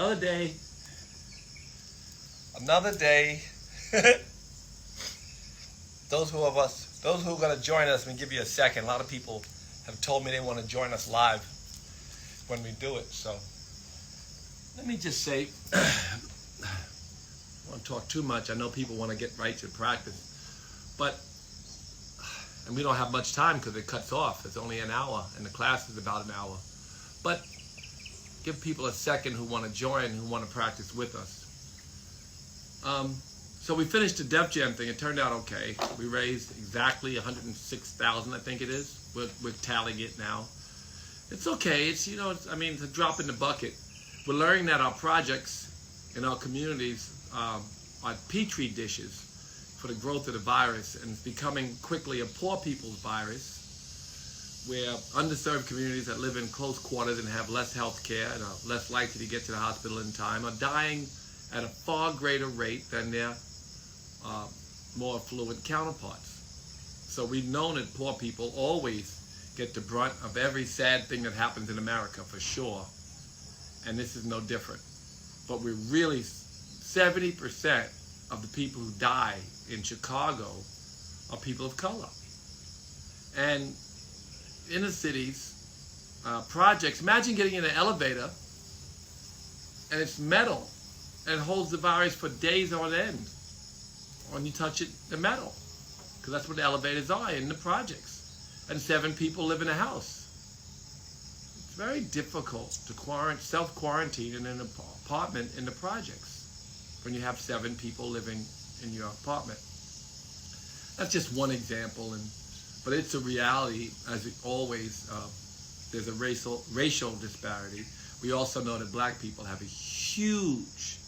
Another day. Another day. Those who are going to join us, we give you a second. A lot of people have told me they want to join us live when we do it. So let me just say, I don't want to talk too much. I know people want to get right to practice, and we don't have much time because it cuts off. It's only an hour, and the class is about an hour. But give people a second who want to join, who want to practice with us. So we finished the Def Jam thing. It turned out okay. We raised exactly $106,000, I think it is. We're tallying it now. It's okay. It's it's a drop in the bucket. We're learning that our projects in our communities are petri dishes for the growth of the virus, and it's becoming quickly a poor people's virus, where underserved communities that live in close quarters and have less health care and are less likely to get to the hospital in time are dying at a far greater rate than their more affluent counterparts. So we've known that poor people always get the brunt of every sad thing that happens in America, for sure. And this is no different. But we're really, 70% of the people who die in Chicago are people of color. And inner cities, projects, imagine getting in an elevator and it's metal and it holds the virus for days on end. When you touch it, the metal, because that's what the elevators are in the projects. And 7 people live in a house. It's very difficult to self-quarantine in an apartment in the projects when you have 7 people living in your apartment. That's just one example, but it's a reality. As it always, there's a racial disparity. We also know that black people have a huge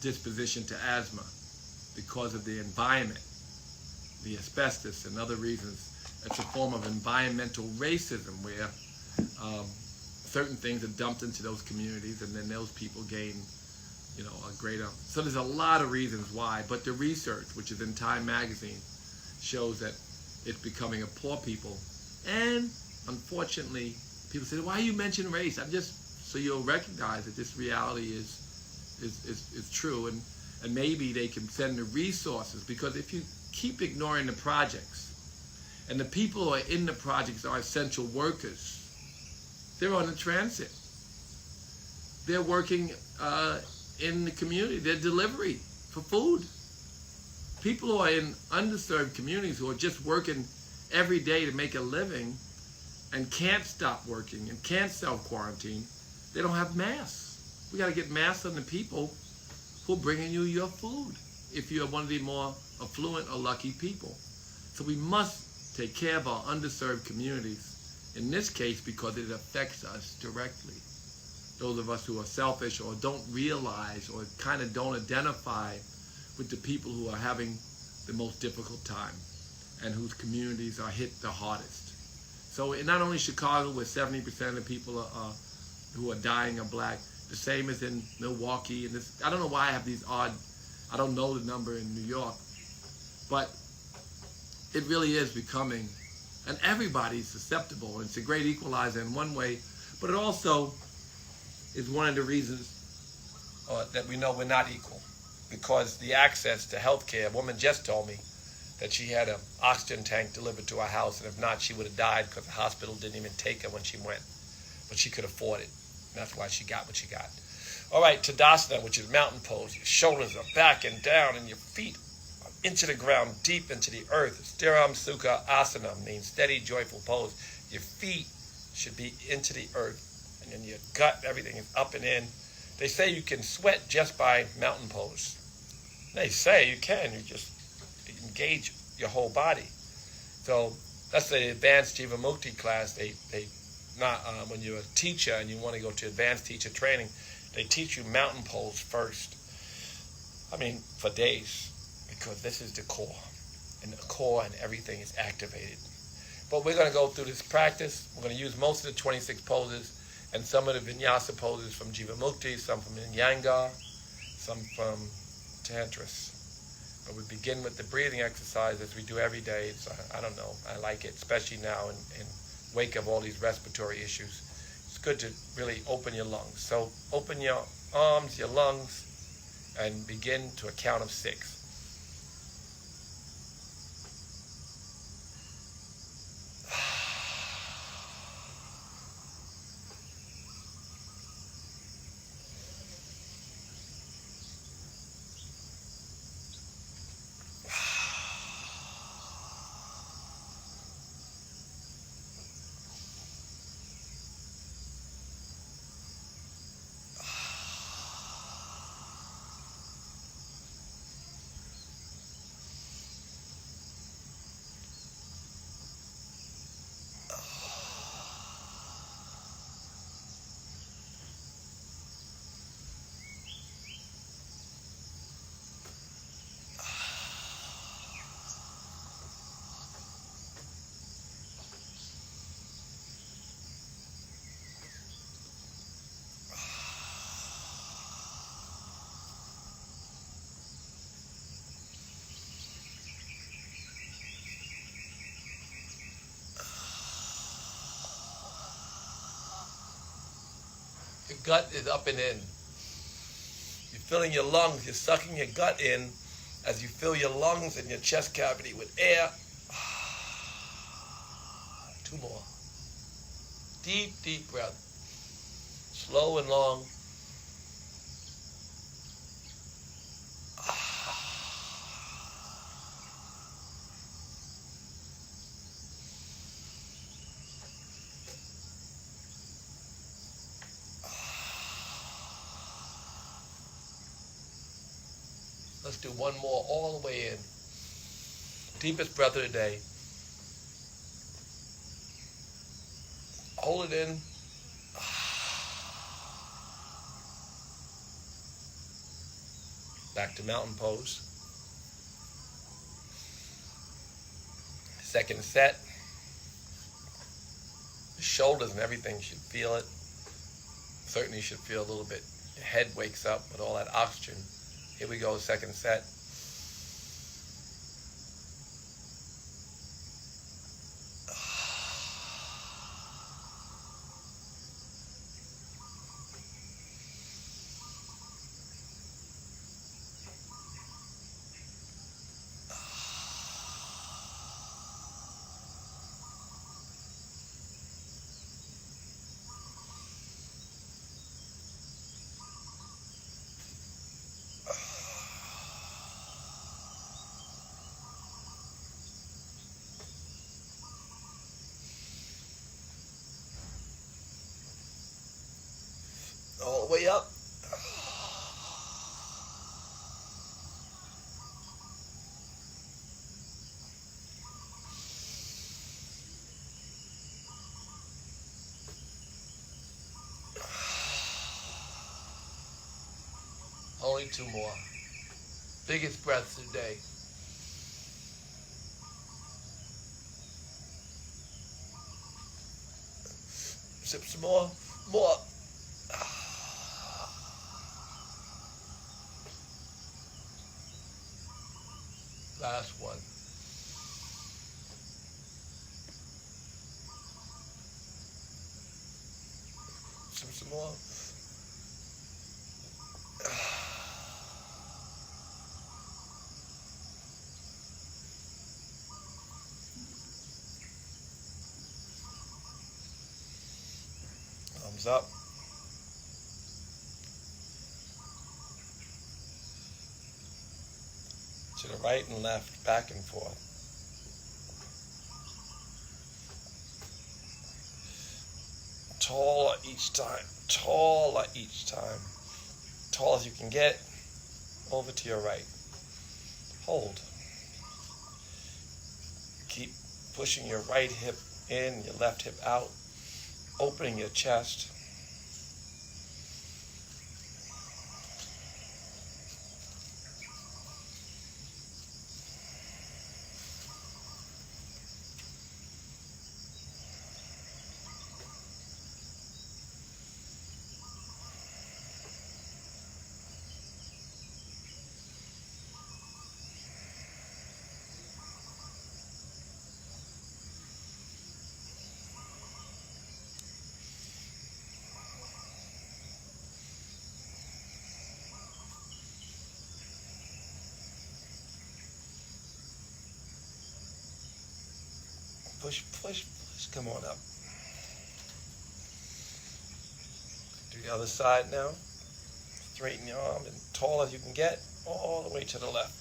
disposition to asthma because of the environment, the asbestos and other reasons. It's a form of environmental racism where certain things are dumped into those communities, and then those people gain, a greater. So there's a lot of reasons why, but the research, which is in Time magazine, shows that it's becoming a poor people. And unfortunately, people say, "Why you mention race?" I'm just so you'll recognize that this reality is true, and maybe they can send the resources, because if you keep ignoring the projects, and the people who are in the projects are essential workers, they're on the transit, they're working in the community, they're delivery for food. People who are in underserved communities who are just working every day to make a living and can't stop working and can't self-quarantine, they don't have masks. We got to get masks on the people who are bringing you your food if you're one of the more affluent or lucky people. So we must take care of our underserved communities, in this case because it affects us directly. Those of us who are selfish or don't realize or kind of don't identify with the people who are having the most difficult time and whose communities are hit the hardest. So in not only Chicago, where 70% of the people who are dying are black, the same as in Milwaukee. And this, I don't know why I have these odd, I don't know the number in New York, but it really is becoming, and everybody's susceptible. And it's a great equalizer in one way, but it also is one of the reasons that we know we're not equal, because the access to health care, a woman just told me that she had an oxygen tank delivered to her house, and if not, she would have died because the hospital didn't even take her when she went. But she could afford it. That's why she got what she got. All right, Tadasana, which is mountain pose. Your shoulders are back and down, and your feet are into the ground, deep into the earth. Dara I'm, suka, asana means steady, joyful pose. Your feet should be into the earth, and then your gut, everything is up and in. They say you can sweat just by mountain pose. They say you can. You just engage your whole body. So that's the advanced jeevan mukti class. They not when you're a teacher and you want to go to advanced teacher training, they teach you mountain pose first. I mean, for days, because this is the core, and the core and everything is activated. But we're going to go through this practice. We're going to use most of the 26 poses and some of the vinyasa poses from jeevan mukti, some from yangon, some from tantras. But we begin with the breathing exercise as we do every day. So I don't know, I like it, especially now in wake of all these respiratory issues. It's good to really open your lungs. So open your arms, your lungs, and begin to a count of 6. Your gut is up and in. You're filling your lungs, you're sucking your gut in as you fill your lungs and your chest cavity with air. 2 more. Deep, deep breath. Slow and long. Let's do one more all the way in. Deepest breath of the day. Hold it in. Back to mountain pose. Second set. The shoulders and everything should feel it. Certainly should feel a little bit. Your head wakes up with all that oxygen. Here we go, second set. All the way up. Only 2 more. Biggest breaths of the day. Sip some more. More. Last one. Some more. Thumbs up. To the right and left, back and forth. Taller each time, taller each time. Tall as you can get, over to your right. Hold. Keep pushing your right hip in, your left hip out, opening your chest. Push, push, push. Come on up. Do the other side now. Straighten your arm as tall as you can get, all the way to the left.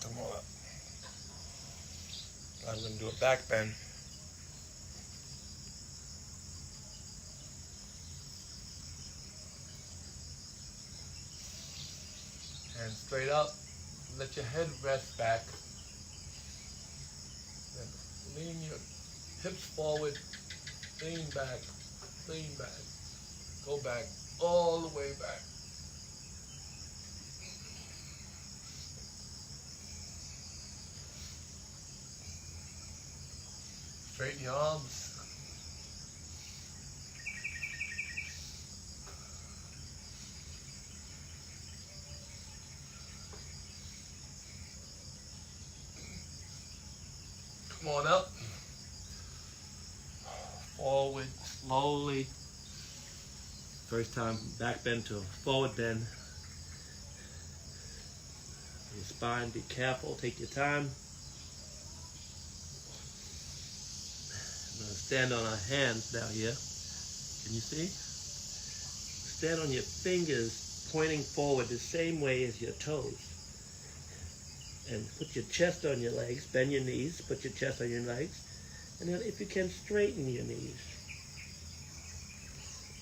Come on up. I'm going to do a back bend. And straight up. Let your head rest back. Then lean your hips forward. Lean back. Lean back. Go back. All the way back. Straighten your arms. Come on up. Forward, slowly. First time, back bend to forward bend. Your spine, be careful, take your time. I'm going to stand on our hands down here. Can you see? Stand on your fingers pointing forward the same way as your toes. And put your chest on your legs, bend your knees, put your chest on your legs. And then if you can, straighten your knees.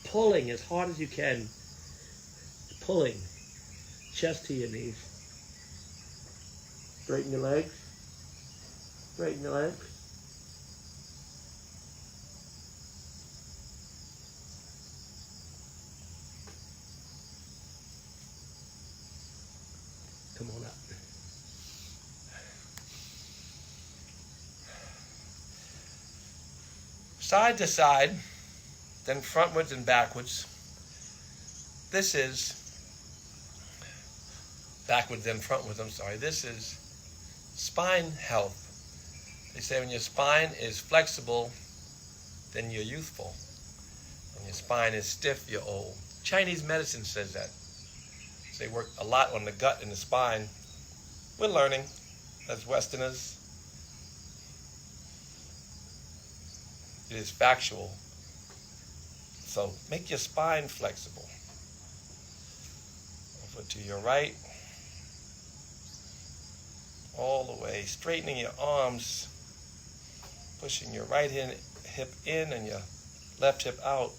Pulling as hard as you can. Pulling. Chest to your knees. Straighten your legs. Straighten your legs. Come on up. Side to side, then frontwards and backwards. This is backwards and frontwards, I'm sorry. This is spine health. They say when your spine is flexible, then you're youthful. When your spine is stiff, you're old. Chinese medicine says that. They work a lot on the gut and the spine. We're learning as Westerners. It is factual. So make your spine flexible. Over to your right. All the way. Straightening your arms. Pushing your right hip in and your left hip out.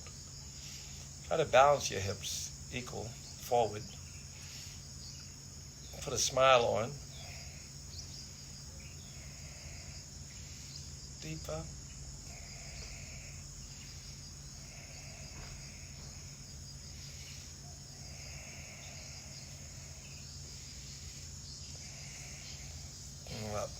Try to balance your hips equal forward. Put a smile on. Deeper. Up.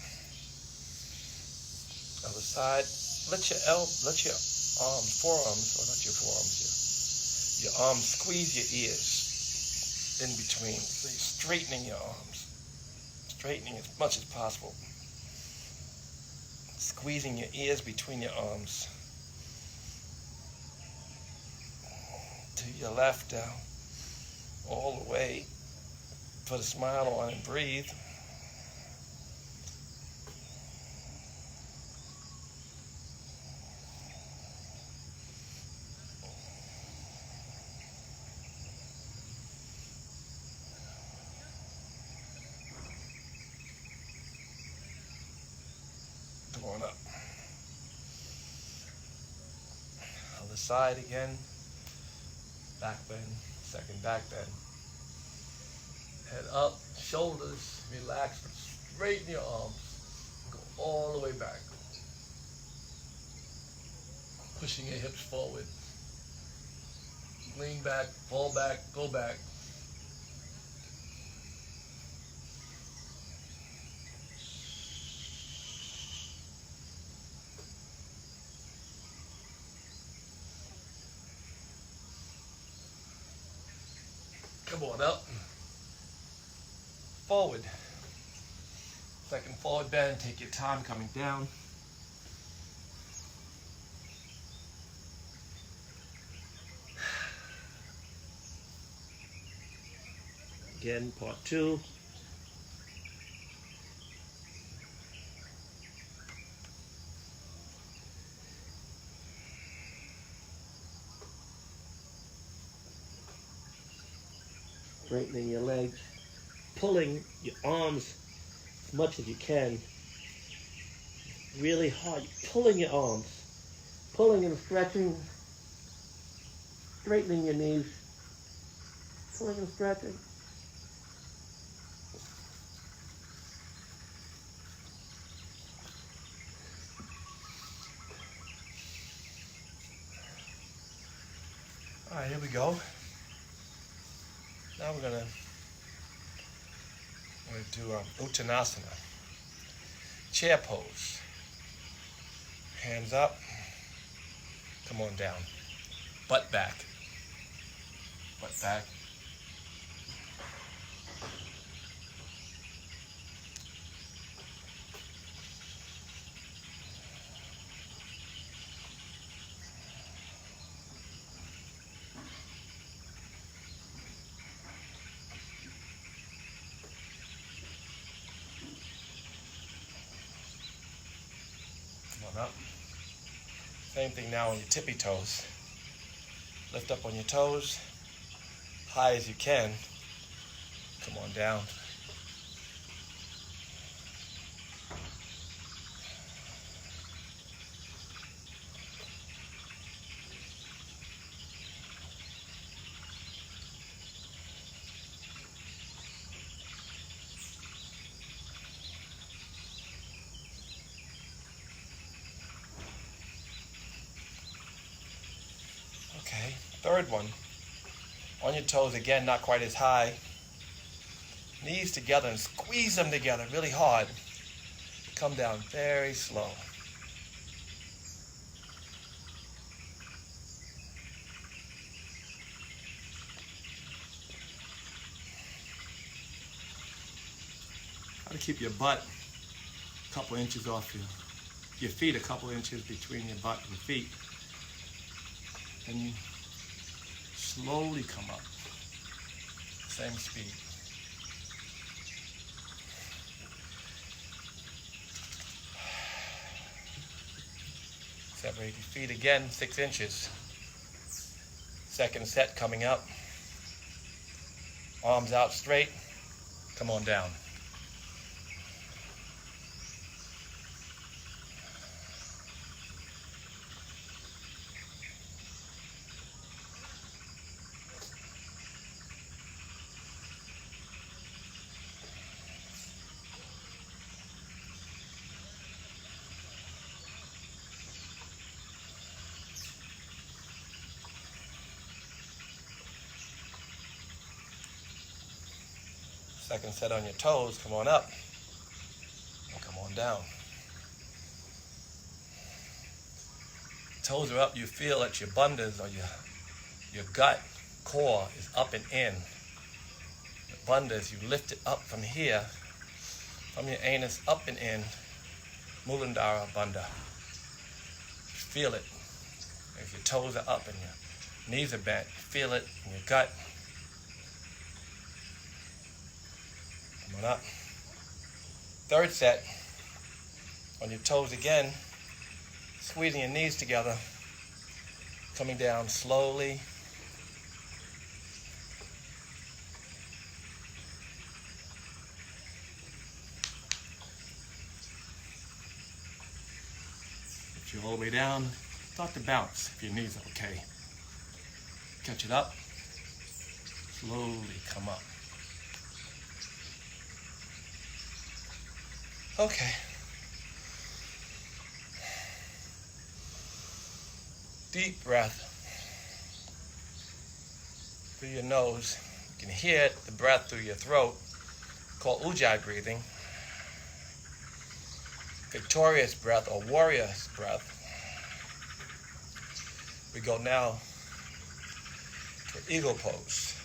Other side. Let your arms, forearms, or not your forearms, your arms squeeze your ears in between. So you're straightening your arms. Straightening as much as possible. Squeezing your ears between your arms. To your left down. All the way. Put a smile on and breathe. Going up. Other side again. Back bend. Second back bend. Head up. Shoulders. Relax. Straighten your arms. Go all the way back. Pushing your hips forward. Lean back, fall back, go back. Come on up. Forward. Second forward bend. Take your time coming down. Again, part 2. Straightening your legs, pulling your arms as much as you can. Really hard, pulling your arms, pulling and stretching, straightening your knees, pulling and stretching. All right, here we go. Now we're going to do Uttanasana. Chair pose. Hands up. Come on down. Butt back. Butt back. Up. Same thing now on your tippy toes. Lift up on your toes, high as you can. Come on down. Okay, third one. On your toes again, not quite as high. Knees together and squeeze them together really hard. Come down very slow. Try to keep your butt a couple inches off your feet, a couple inches between your butt and your feet. And you slowly come up, same speed. Separate your feet again, 6 inches. Second set coming up. Arms out straight, come on down. Second set on your toes, come on up, and come on down. Toes are up, you feel that your bandhas or your gut core is up and in. The bandhas, you lift it up from here, from your anus up and in, Muladhara Bandha. Feel it. If your toes are up and your knees are bent, feel it in your gut. Come on up. Third set, on your toes again, squeezing your knees together, coming down slowly. If you're all the way down, start to bounce if your knees are okay. Catch it up, slowly come up. Okay, Deep breath through your nose. You can hear the breath through your throat, called ujjayi breathing. Victorious breath or warrior's breath. We go now to eagle pose.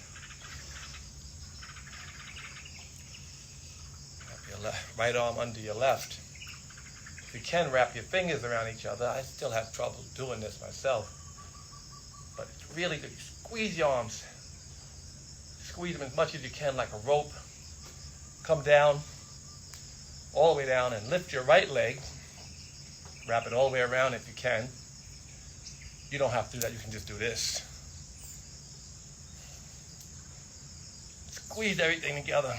Wrap your right arm under your left. If you can, wrap your fingers around each other. I still have trouble doing this myself. But it's really good. Squeeze your arms. Squeeze them as much as you can like a rope. Come down, all the way down, and lift your right leg. Wrap it all the way around if you can. You don't have to do that. You can just do this. Squeeze everything together.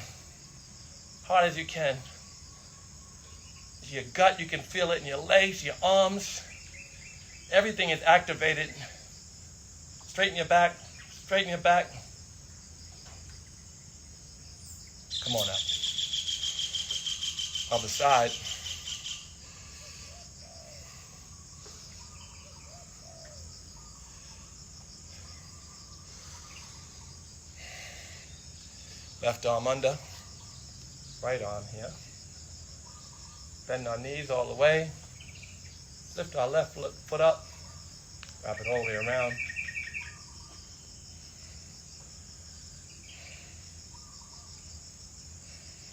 Hard as you can. Your gut, you can feel it in your legs, your arms. Everything is activated. Straighten your back. Straighten your back. Come on up. Other side. Left arm under. Right arm here. Bend our knees all the way. Lift our left foot up. Wrap it all the way around.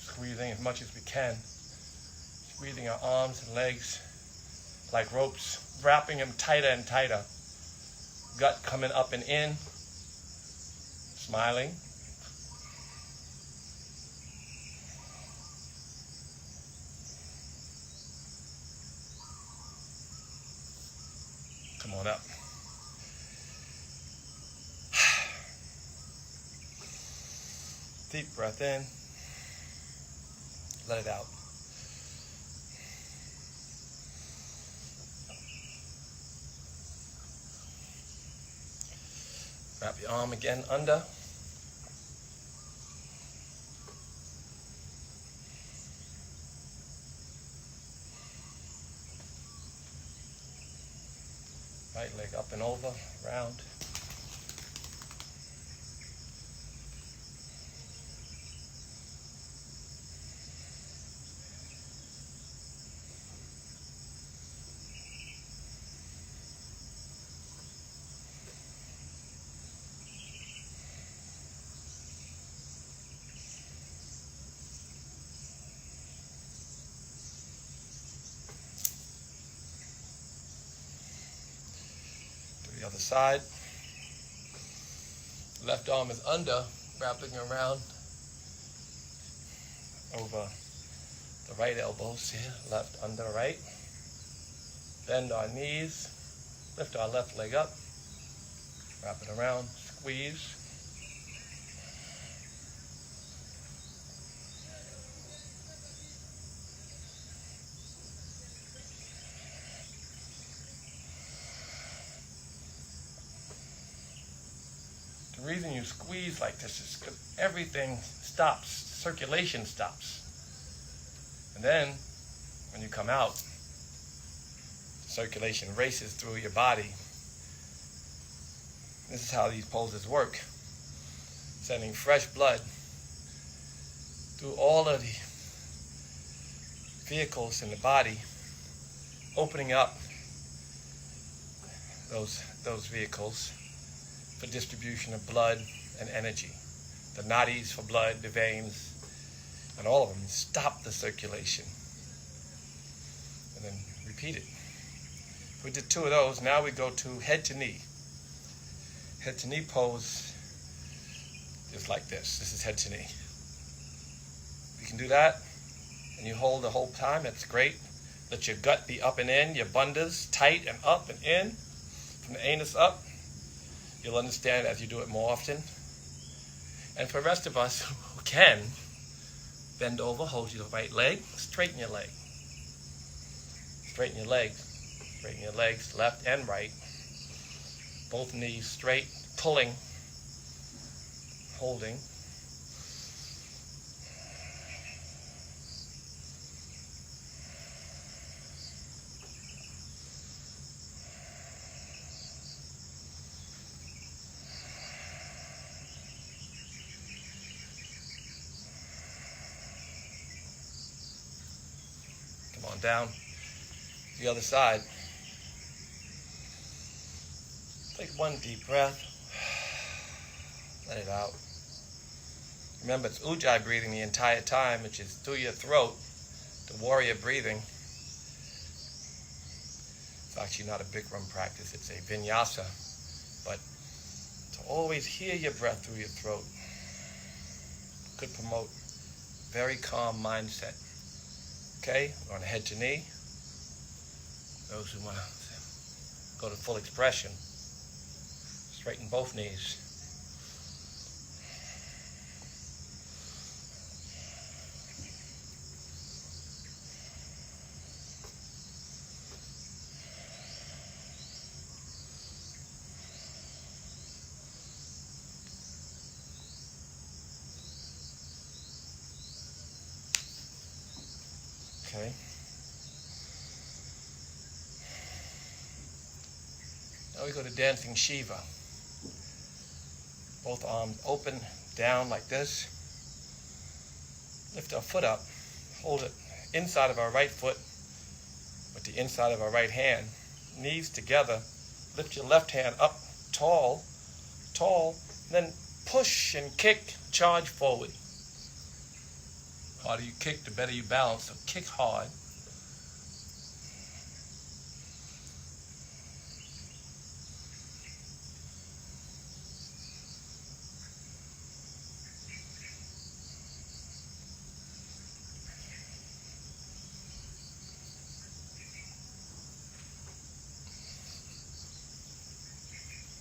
Squeezing as much as we can. Squeezing our arms and legs like ropes. Wrapping them tighter and tighter. Gut coming up and in. Smiling. Come on up. Deep breath in. Let it out. Wrap your arm again under. Right leg up and over, round. The other side. Left arm is under, wrapping around over the right elbows here, left under right. Bend our knees, lift our left leg up, wrap it around, squeeze. The reason you squeeze like this is because everything stops, circulation stops. And then, when you come out, circulation races through your body. This is how these poses work. Sending fresh blood through all of the vehicles in the body, opening up those vehicles for distribution of blood and energy. The nadis for blood, the veins, and all of them stop the circulation. And then repeat it. We did 2 of those. Now we go to head to knee. Head to knee pose is like this. This is head to knee. You can do that and you hold the whole time. That's great. Let your gut be up and in, your bandhas tight and up and in, from the anus up. You'll understand as you do it more often. And for the rest of us who can, bend over, hold your right leg, straighten your leg. Straighten your legs. Straighten your legs, left and right. Both knees straight, pulling, holding. down the other side. Take one deep breath. Let it out. Remember, it's ujjayi breathing the entire time, which is through your throat, the warrior breathing. It's actually not a Bikram practice, it's a vinyasa. But to always hear your breath through your throat could promote very calm mindset. Okay, we're going to head to knee. Those who want to go to full expression, straighten both knees. Okay. Now we go to dancing Shiva. Both arms open, down like this. Lift our foot up. Hold it inside of our right foot with the inside of our right hand. Knees together. Lift your left hand up, tall, tall. Then push and kick, charge forward. The harder you kick, the better you balance. So kick hard.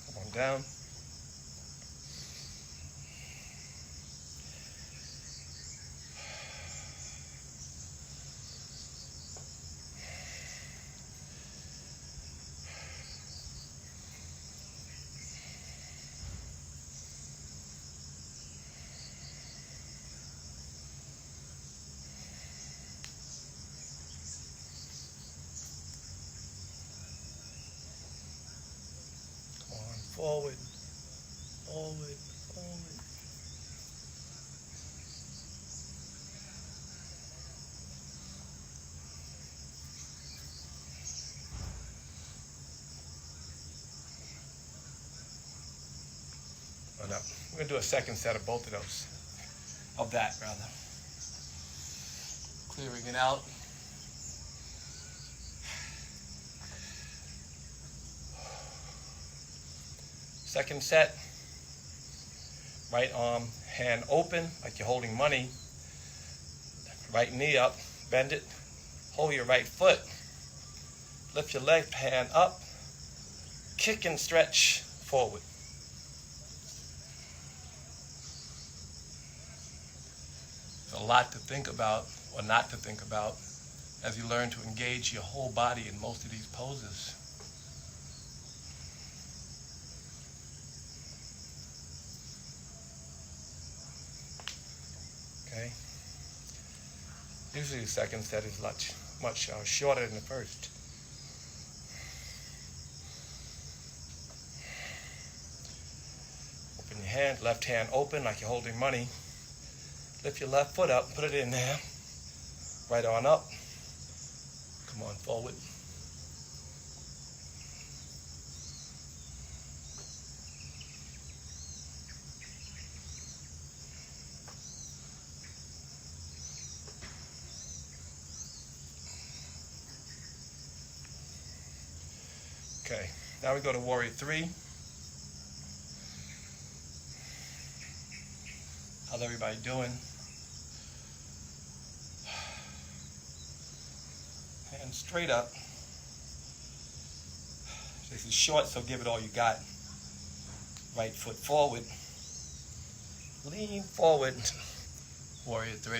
Come on down. Forward, forward, forward. Oh, no. We're going to do a second set of both of those. Of that, rather. Clearing it out. Second set, right arm, hand open, like you're holding money. Right knee up, bend it. Hold your right foot. Lift your left hand up. Kick and stretch forward. There's a lot to think about, or not to think about, as you learn to engage your whole body in most of these poses. Okay. Usually the second set is much shorter than the first. Open your hand, left hand open like you're holding money. Lift your left foot up, put it in there. Right on up. Come on forward. Okay, now we go to Warrior 3. How's everybody doing? Hands straight up. This is short, so give it all you got. Right foot forward. Lean forward. Warrior 3.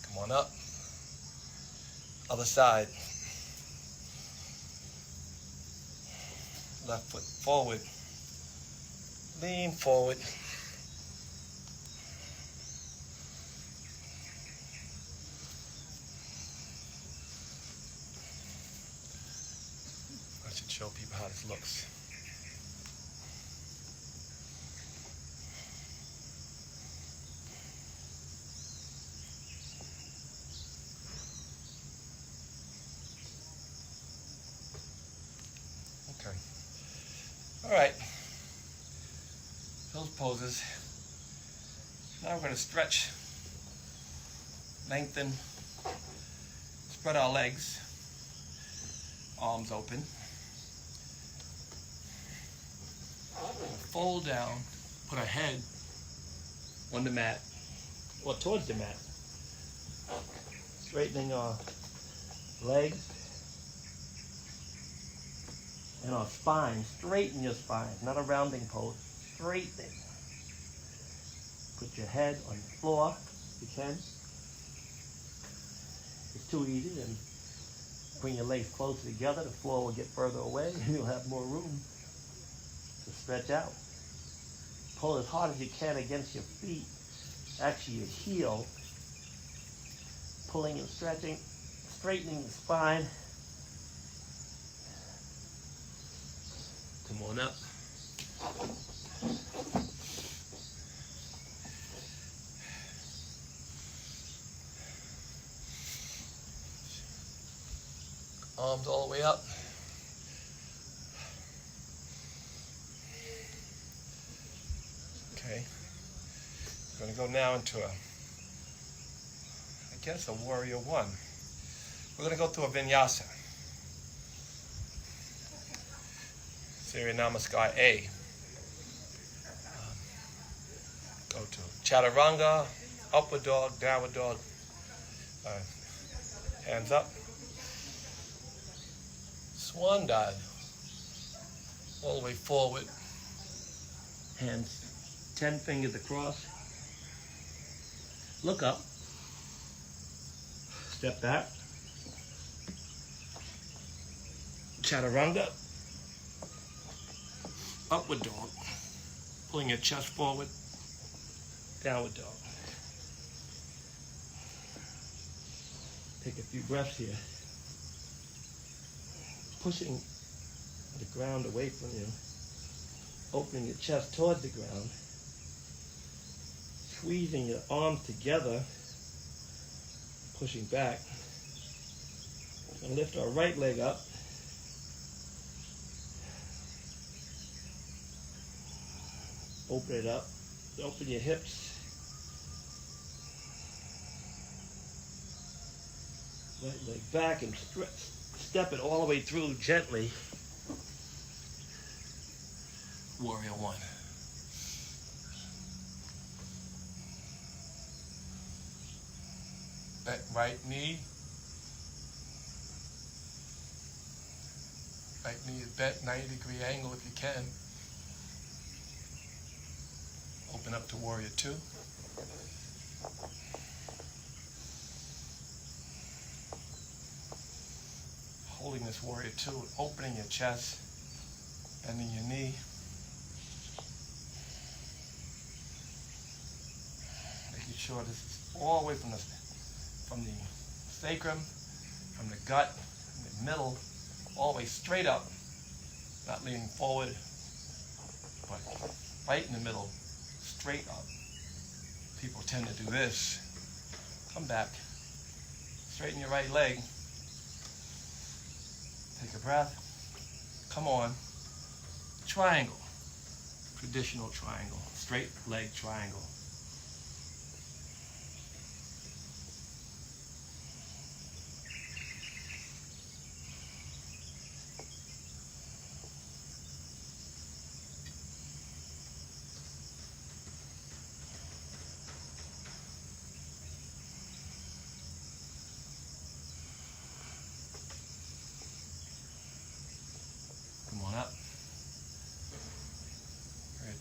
Come on up. Other side. Left foot forward. Lean forward. show people how this looks. Okay. All right. Those poses. Now we're going to stretch, lengthen, spread our legs, arms open. Fold down, put our head on the mat, or towards the mat. Straightening our legs and our spine. Straighten your spine, not a rounding pose. Straightening. Put your head on the floor if you can. It's too easy, then bring your legs closer together. The floor will get further away and you'll have more room to stretch out. Pull as hard as you can against your feet, actually your heel. Pulling and stretching, straightening the spine. Come on up. Arms all the way up. Okay. We're going to go now into a warrior one. We're going to go through a vinyasa. Surya Namaskar A. Go to chaturanga, upward dog, downward dog. Hands up. Swan dive. All the way forward. Hands 10 fingers across. Look up. Step back. Chaturanga. Upward dog. Pulling your chest forward. Downward dog. Take a few breaths here. Pushing the ground away from you. Opening your chest towards the ground. Squeezing your arms together. Pushing back. And lift our right leg up. Open it up. Open your hips. Right leg back and step it all the way through gently. Warrior one. Bent right knee. Right knee is bent 90-degree angle if you can. Open up to warrior two. Holding this warrior two, opening your chest, bending your knee. Making sure this is all the way from the sacrum, from the gut, from the middle, all the way straight up, not leaning forward, but right in the middle, straight up. People tend to do this. Come back, straighten your right leg. Take a breath. Come on. Triangle. Traditional triangle. Straight leg triangle.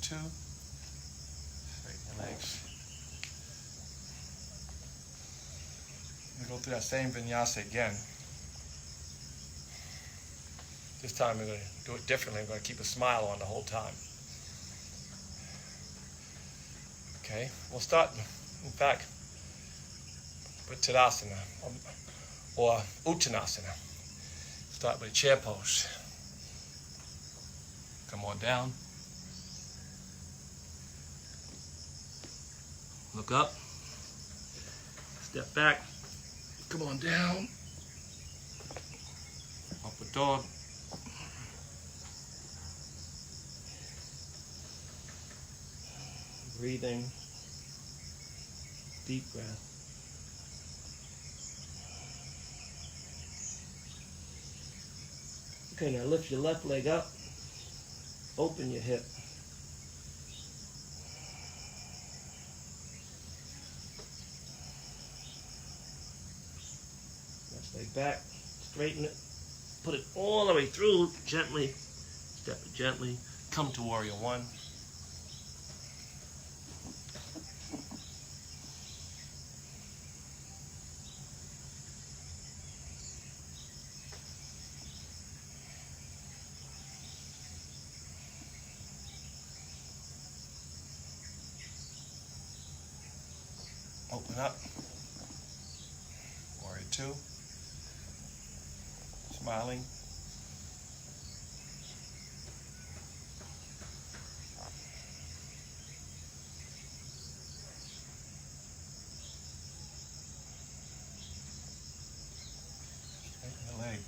Two. Straighten your legs. We're going to go through that same vinyasa again. This time we're going to do it differently. We're going to keep a smile on the whole time. Okay, we'll start, in fact, with Tadasana or Uttanasana. Start with a chair pose. Come on down. Look up. Step back. Come on down. Upward dog. Breathing. Deep breath. Okay, now lift your left leg up. Open your hip. Left leg back. Straighten it. Put it all the way through. Gently. Step it gently. Come to warrior one. Open up. Warrior two. Smiling. Straighten the leg.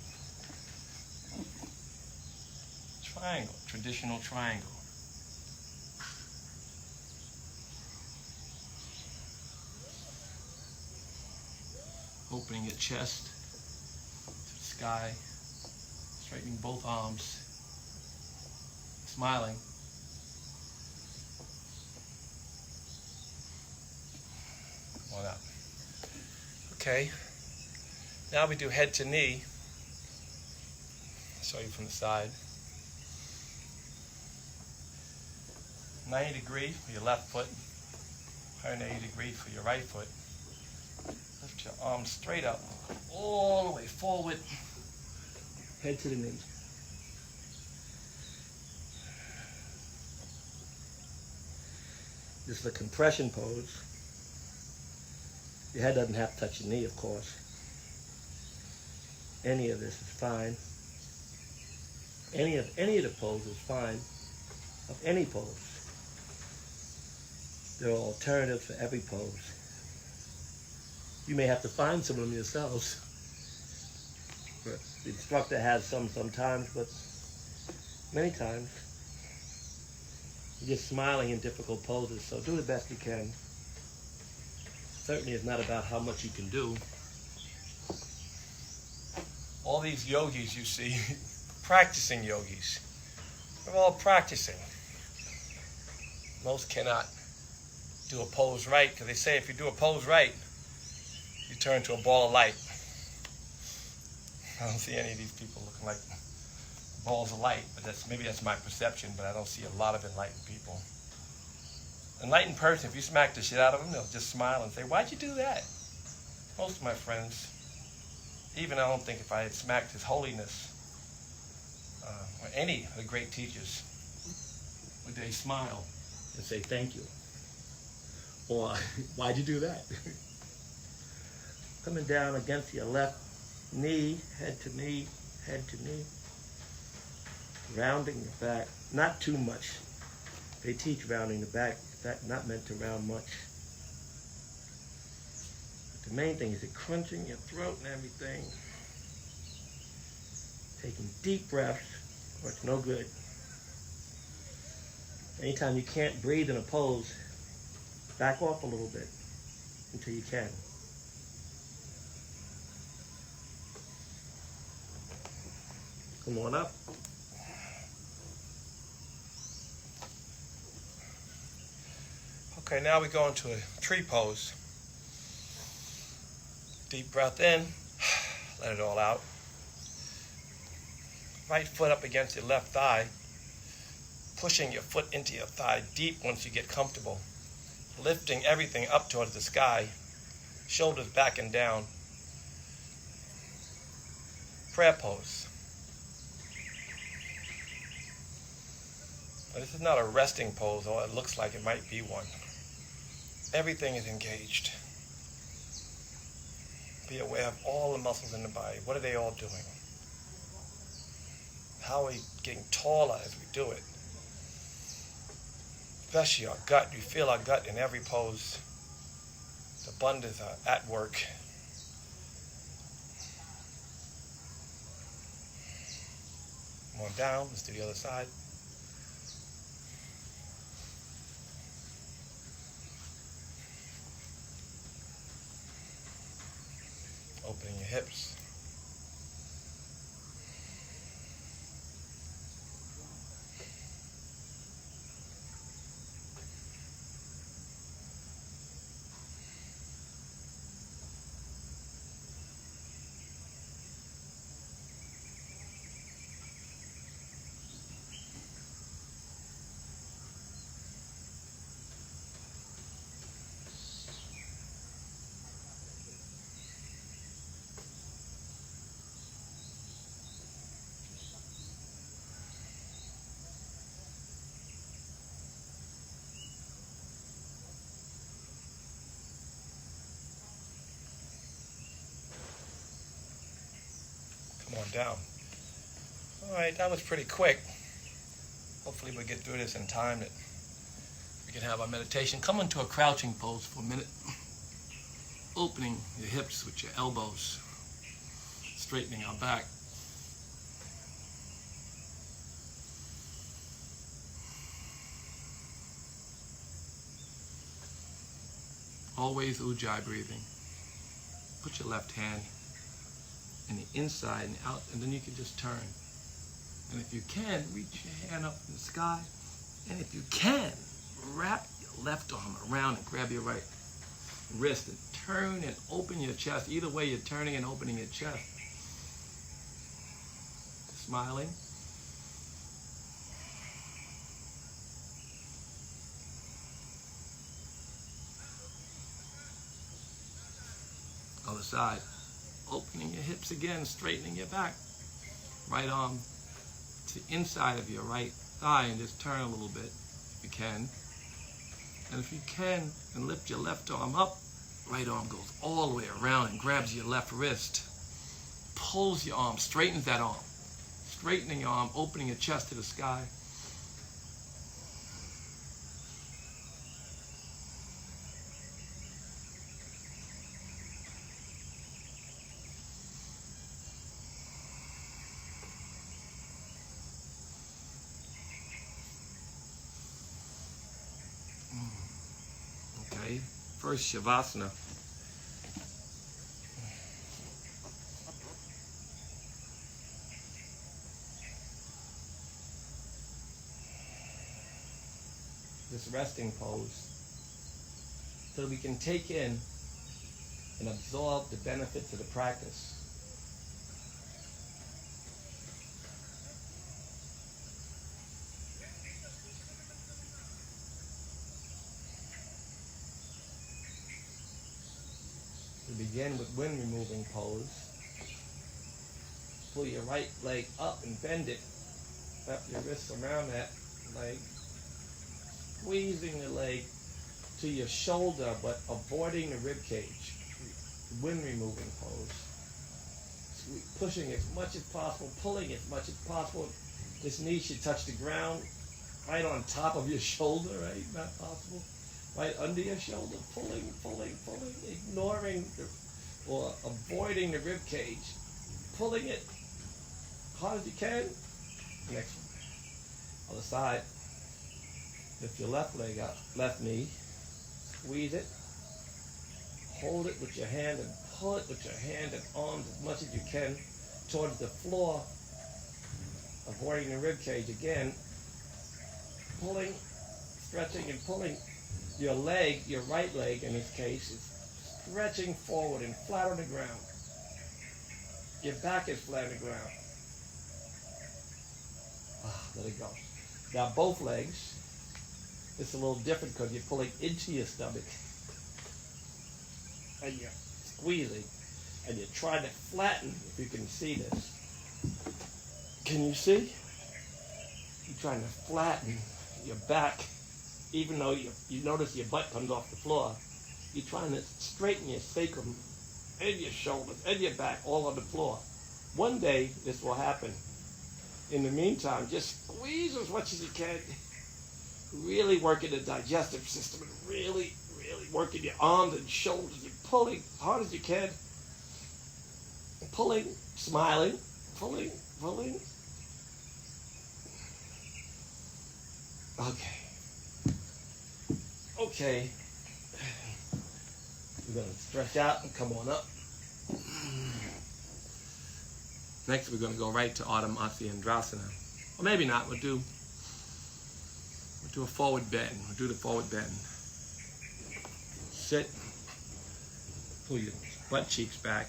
Triangle. Traditional triangle. Opening your chest to the sky, straightening both arms, smiling. Come on up. Okay, now we do head to knee. I'll show you from the side. 90 degree for your left foot, 180 degree for your right foot. Lift your arms straight up, all the way forward, Head to the knee. This is a compression pose. Your head doesn't have to touch your knee, of course. Any of this is fine. Any of the poses is fine. Of any pose. There are alternatives for every pose. You may have to find some of them yourselves. But the instructor has some sometimes, but many times you're just smiling in difficult poses, so do the best you can. Certainly it's not about how much you can do. all these yogis you see, practicing yogis, they're all practicing. Most cannot do a pose right, because they say if you do a pose right, you turn to a ball of light. I don't see any of these people looking like balls of light, but maybe that's my perception, but I don't see a lot of enlightened people. Enlightened person, if you smack the shit out of them, they'll just smile and say, "Why'd you do that?" Most of my friends, even I don't think if I had smacked His Holiness or any of the great teachers, would they smile and say thank you. Or, "Why'd you do that?" Coming down against your left knee, head to knee, head to knee. Rounding the back, not too much. They teach rounding the back. That's not meant to round much. But the main thing is it crunching your throat and everything. Taking deep breaths, or it's no good. Anytime you can't breathe in a pose, back off a little bit until you can. Come on up. Okay, now we go into a tree pose. Deep breath in, let it all out. Right foot up against your left thigh, pushing your foot into your thigh deep once you get comfortable. Lifting everything up towards the sky, shoulders back and down. Prayer pose. Now, this is not a resting pose, although it looks like it might be one. Everything is engaged. Be aware of all the muscles in the body. What are they all doing? How are we getting taller as we do it? especially our gut. You feel our gut in every pose. The bandhas are at work. Come on down, let's do the other side. Opening your hips. Come on down. All right, that was pretty quick. Hopefully we'll get through this in time that we can have our meditation. Come into a crouching pose for a minute. Opening your hips with your elbows. Straightening our back. Always ujjayi breathing. Put your left hand in the inside and out, and then you can just turn. And if you can, reach your hand up in the sky. And if you can, wrap your left arm around and grab your right wrist and turn and open your chest. Either way, you're turning and opening your chest. Smiling. Other side. Opening your hips again, straightening your back. Right arm to the inside of your right thigh and just turn a little bit if you can. And if you can, and lift your left arm up, right arm goes all the way around and grabs your left wrist. Pulls your arm, straightens that arm. Straightening your arm, opening your chest to the sky. Okay, first Shavasana. This resting pose, so we can take in and absorb the benefits of the practice. We begin with wind removing pose. Pull your right leg up and bend it. Wrap your wrists around that leg. Squeezing the leg to your shoulder, but avoiding the rib cage. Wind removing pose. Pushing as much as possible, pulling as much as possible. This knee should touch the ground right on top of your shoulder, right? Not possible. Right under your shoulder, pulling, ignoring or avoiding the rib cage. Pulling it hard as you can. Next one. Other side. Lift your left leg up, left knee, squeeze it, hold it with your hand and pull it with your hand and arms as much as you can towards the floor, avoiding the rib cage again, pulling, stretching and pulling your leg, your right leg in this case, is stretching forward and flat on the ground. Your back is flat on the ground. Let it go. Now both legs. It's a little different because you're pulling into your stomach and you're squeezing and you're trying to flatten, if you can see this. Can you see? You're trying to flatten your back, even though you notice your butt comes off the floor. You're trying to straighten your sacrum and your shoulders and your back all on the floor. One day this will happen. In the meantime, just squeeze as much as you can. really working the digestive system and really working your arms and shoulders. You're pulling as hard as you can. Pulling, smiling, pulling. Okay. We're going to stretch out and come on up. Next, we're going to go right to Andrasana. Or maybe not. We'll do a forward bend. We'll do the forward bend. Sit. Pull your butt cheeks back.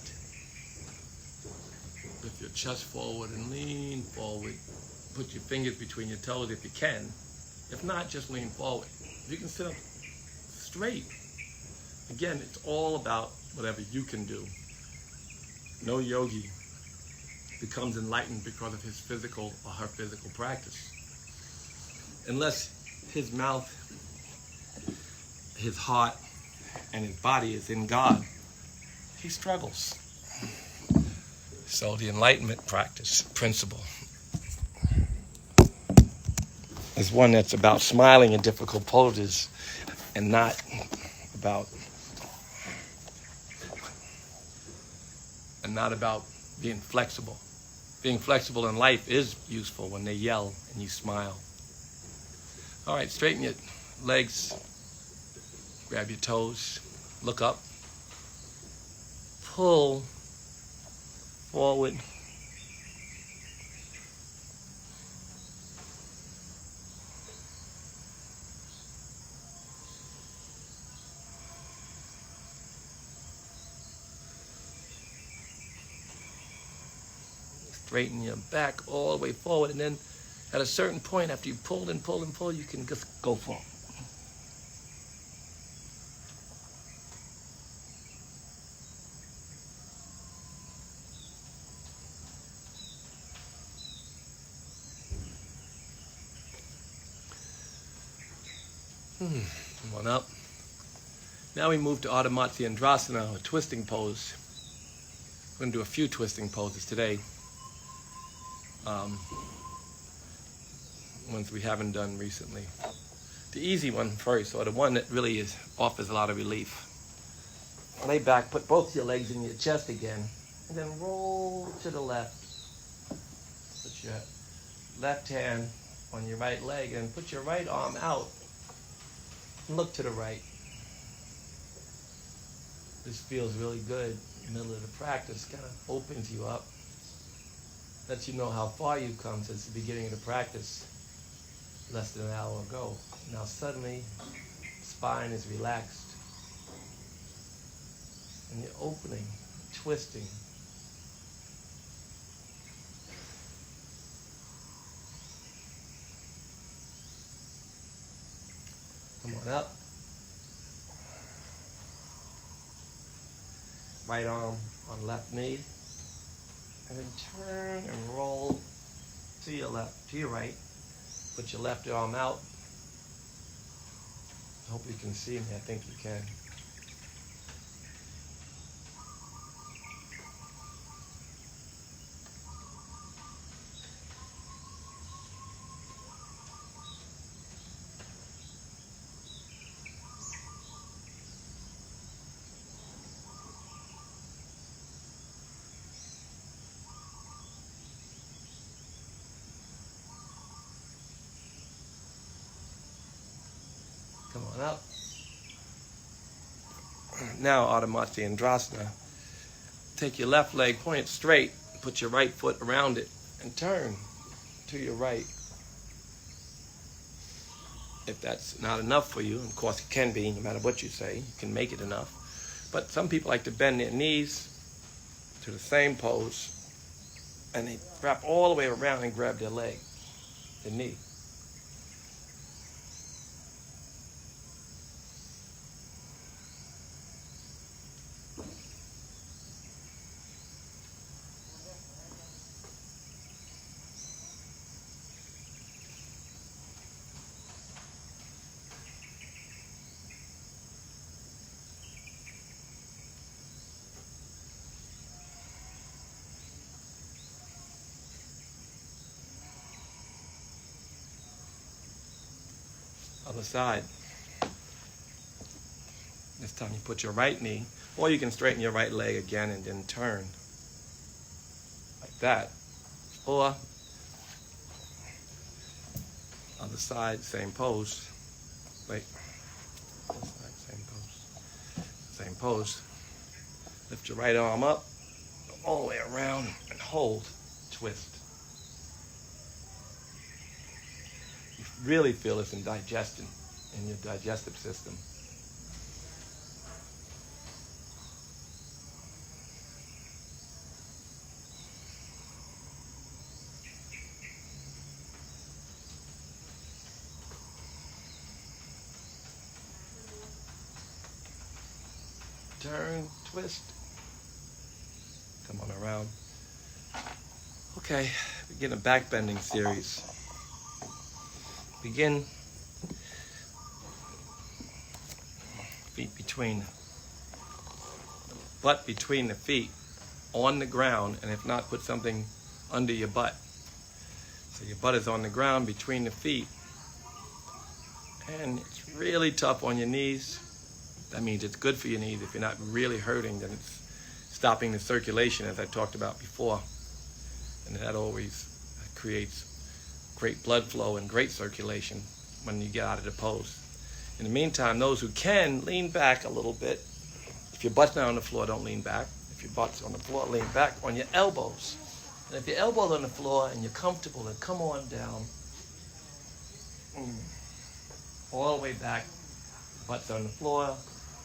Lift your chest forward and lean forward. Put your fingers between your toes if you can. If not, just lean forward. You can sit up straight. Again, it's all about whatever you can do. No yogi becomes enlightened because of his physical or her physical practice. Unless his mouth, his heart, and his body is in God, he struggles. So the enlightenment practice principle is one that's about smiling in difficult poses and not about being flexible. Being flexible in life is useful when they yell and you smile. All right, straighten your legs, grab your toes, look up, pull forward. Straighten your back all the way forward, and then at a certain point, after you pull and pull and pull, you can just go forward. Come on up. Now we move to Andrasana, a twisting pose. We're going to do a few twisting poses today. Ones we haven't done recently. The easy one first, or the one that really offers a lot of relief. Lay back, put both your legs in your chest again, and then roll to the left. Put your left hand on your right leg and put your right arm out. And look to the right. This feels really good in the middle of the practice. Kind of opens you up. Lets you know how far you've come since the beginning of the practice, less than an hour ago. Now suddenly, spine is relaxed. And you're opening, twisting. Come on up. Right arm on left knee. And then turn and roll to your left, to your right. Put your left arm out. I hope you can see me. I think you can. Come on up. Now, Andrasana. Take your left leg, point it straight, put your right foot around it, and turn to your right. If that's not enough for you, of course it can be, no matter what you say, you can make it enough. But some people like to bend their knees to the same pose, and they wrap all the way around and grab their leg, their knee. Other side. This time you put your right knee, or you can straighten your right leg again and then turn. Like that. Or, other side, same pose. Wait. This side, same pose. Same pose. Lift your right arm up, all the way around, and hold. Twist. You really feel this in digestion, in your digestive system. Turn, twist, come on around. Okay, begin a back bending series. Begin feet between, butt between the feet on the ground, and if not, put something under your butt. So your butt is on the ground between the feet, and it's really tough on your knees. That means it's good for your knees. If you're not really hurting, then it's stopping the circulation, as I talked about before. And that always creates great blood flow and great circulation when you get out of the pose. In the meantime, those who can, lean back a little bit. If your butt's not on the floor, don't lean back. If your butt's on the floor, lean back on your elbows. And if your elbow's on the floor and you're comfortable, then come on down. All the way back. Butt's on the floor.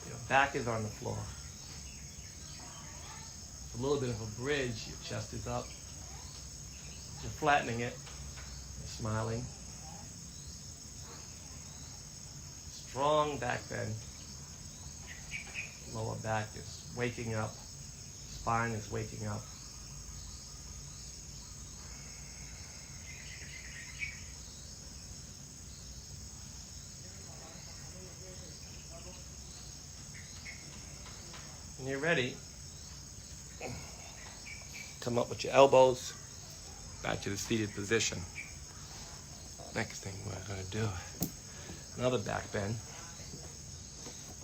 Your back is on the floor. It's a little bit of a bridge. Your chest is up. You're flattening it. You're smiling. Strong back bend. Lower back is waking up. Spine is waking up. When you're ready, come up with your elbows back to the seated position. Next thing we're going to do, another back bend.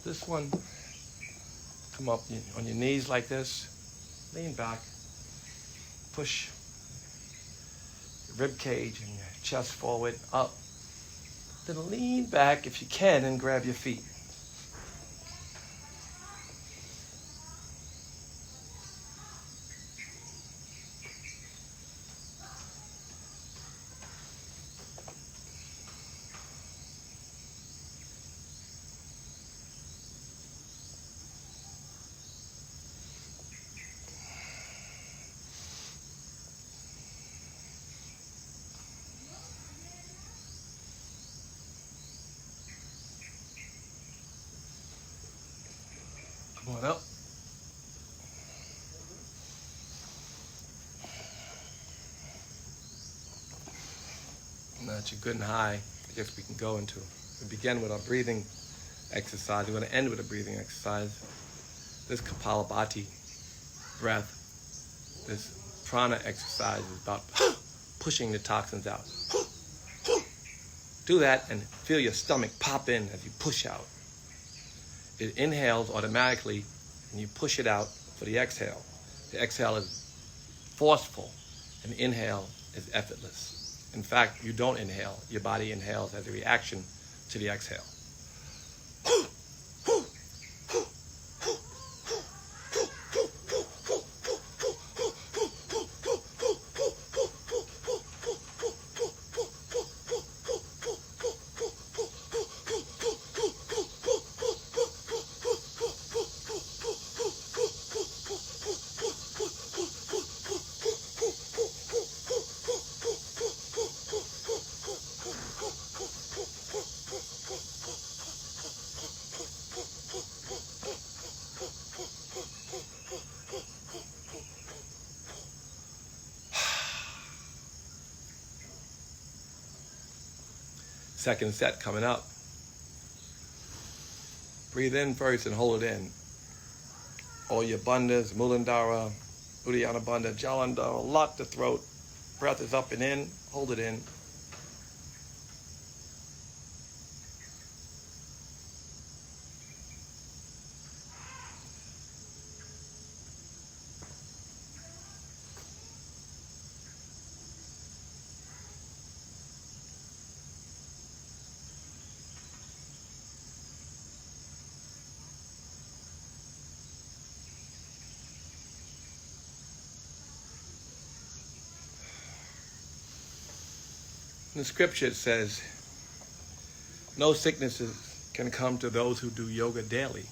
This one, come up on your knees like this, lean back, push your rib cage and your chest forward, up. Then lean back if you can and grab your feet. Come on up. Now that you're good and high, I guess we can go into, we begin with our breathing exercise. We're going to end with a breathing exercise. This Kapalabhati breath, this prana exercise is about pushing the toxins out. Do that and feel your stomach pop in as you push out. It inhales automatically, and you push it out for the exhale. The exhale is forceful, and the inhale is effortless. In fact, you don't inhale. Your body inhales as a reaction to the exhale. Second set coming up. Breathe in first and hold it in. All your bandhas, Muladhara, Uddiyana Bandha, Jalandhara, lock the throat. Breath is up and in, hold it in. In the scripture it says, no sicknesses can come to those who do yoga daily.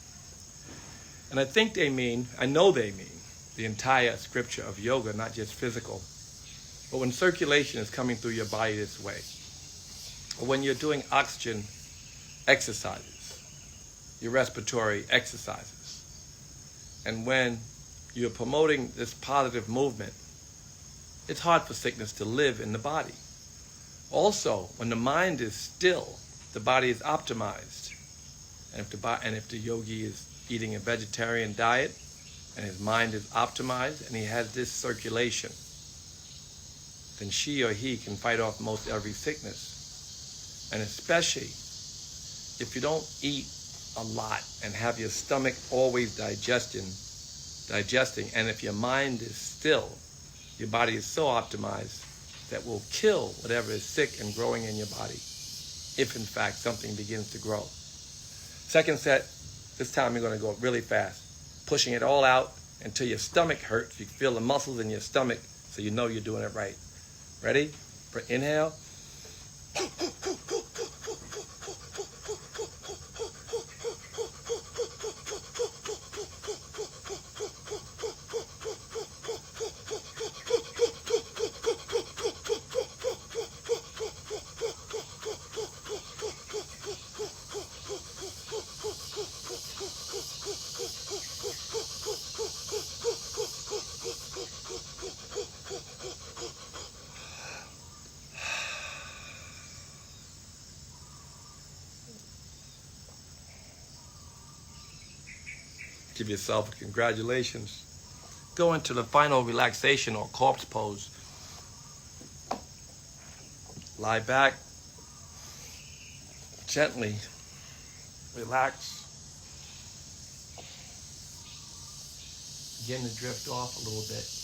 And I know they mean the entire scripture of yoga, not just physical. But when circulation is coming through your body this way, or when you're doing oxygen exercises, your respiratory exercises, and when you're promoting this positive movement, it's hard for sickness to live in the body. Also, when the mind is still, the body is optimized. And if the yogi is eating a vegetarian diet, and his mind is optimized, and he has this circulation, then she or he can fight off most every sickness. And especially if you don't eat a lot and have your stomach always digesting, and if your mind is still, your body is so optimized that will kill whatever is sick and growing in your body, if in fact something begins to grow. Second set, this time you're going to go really fast, pushing it all out until your stomach hurts. You feel the muscles in your stomach, so you know you're doing it right. Ready? Inhale. Give yourself a congratulations. Go into the final relaxation or corpse pose. Lie back. Gently relax. Begin to drift off a little bit.